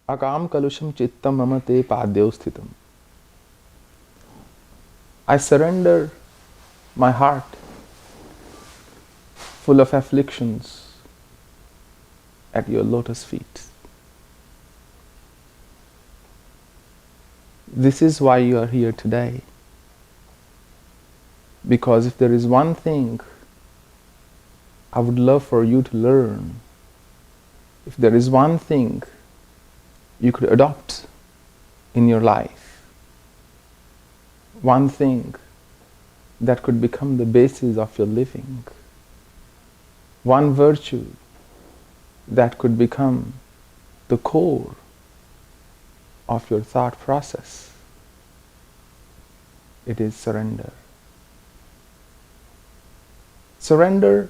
Akam kalusham chittam mama te padyau sthitam. I surrender my heart full of afflictions at your lotus feet. This is why you are here today. Because if there is one thing I would love for you to learn, if there is one thing you could adopt in your life, one thing that could become the basis of your living, one virtue that could become the core of your thought process, it is surrender. Surrender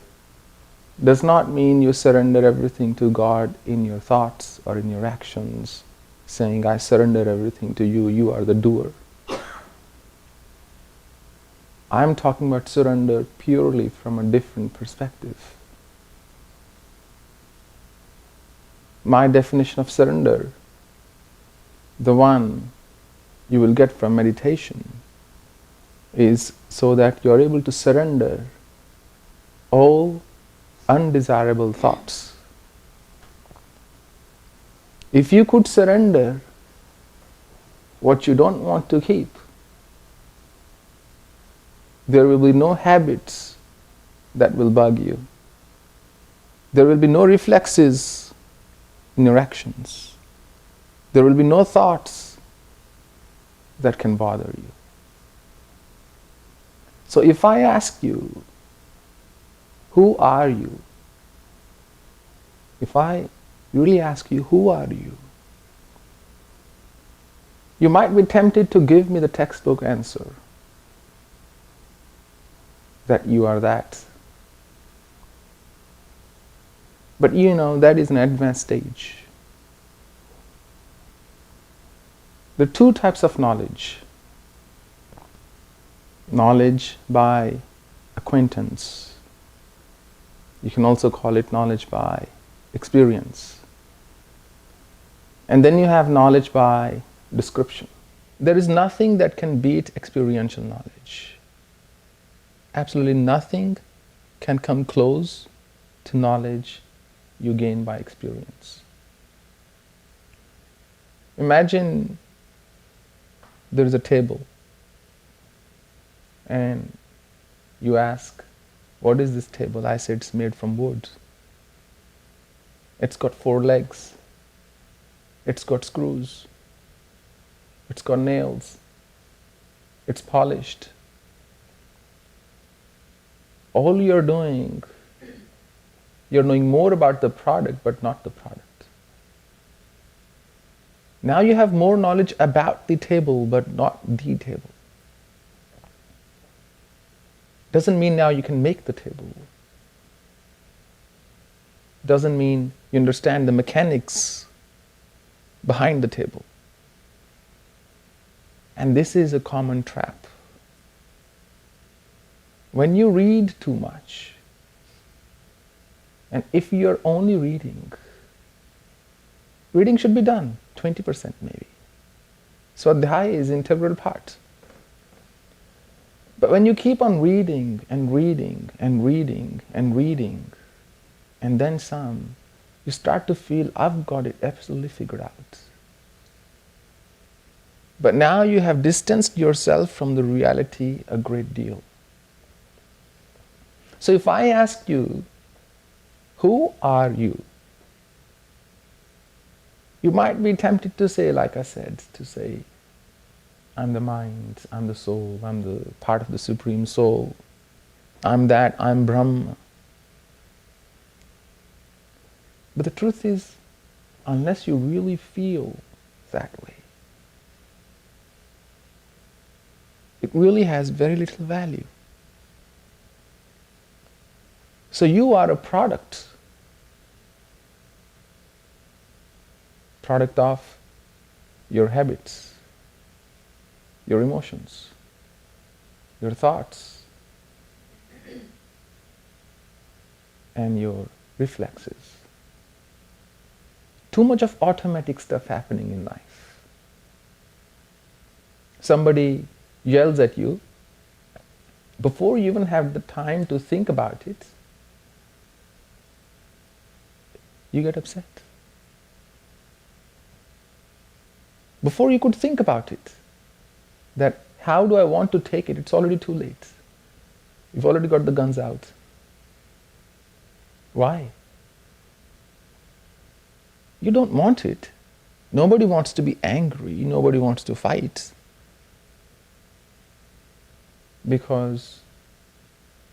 does not mean you surrender everything to God in your thoughts or in your actions, saying, I surrender everything to you, you are the doer. I'm talking about surrender purely from a different perspective. My definition of surrender, the one you will get from meditation, is so that you're able to surrender all undesirable thoughts. If you could surrender what you don't want to keep, there will be no habits that will bug you. There will be no reflexes in your actions. There will be no thoughts that can bother you. So if I ask you, who are you? If I really ask you, who are you? You might be tempted to give me the textbook answer, that you are that. But you know, that is an advanced stage. There are two types of knowledge. Knowledge by acquaintance. You can also call it knowledge by experience. And then you have knowledge by description. There is nothing that can beat experiential knowledge. Absolutely nothing can come close to knowledge you gain by experience. Imagine there is a table and you ask, what is this table? I say it's made from wood. It's got 4 legs. It's got screws. It's got nails. It's polished. All you're doing, you're knowing more about the product but not the product. Now you have more knowledge about the table but not the table. Doesn't mean now you can make the table. Doesn't mean you understand the mechanics behind the table. And this is a common trap. When you read too much, and if you're only reading should be done, 20% maybe. Swadhyaya is an integral part. But when you keep on reading and reading and reading and reading, and then some, you start to feel, I've got it absolutely figured out. But now you have distanced yourself from the reality a great deal. So if I ask you, who are you? You might be tempted to say, like I said, to say, I'm the mind, I'm the soul, I'm the part of the Supreme Soul, I'm that, I'm Brahma. But the truth is, unless you really feel that way, it really has very little value. So you are a product of your habits, your emotions, your thoughts, and your reflexes. too much of automatic stuff happening in life. Somebody yells at you, before you even have the time to think about it, you get upset. Before you could think about it, that how do I want to take it, it's already too late. You've already got the guns out. Why? You don't want it. Nobody wants to be angry. Nobody wants to fight. Because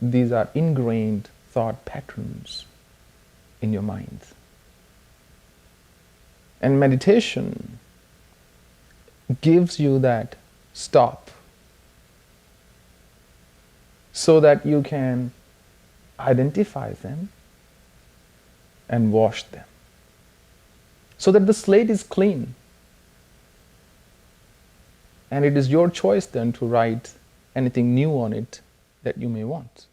these are ingrained thought patterns in your mind. And meditation gives you that stop so that you can identify them and wash them, so that the slate is clean. And it is your choice then to write anything new on it that you may want.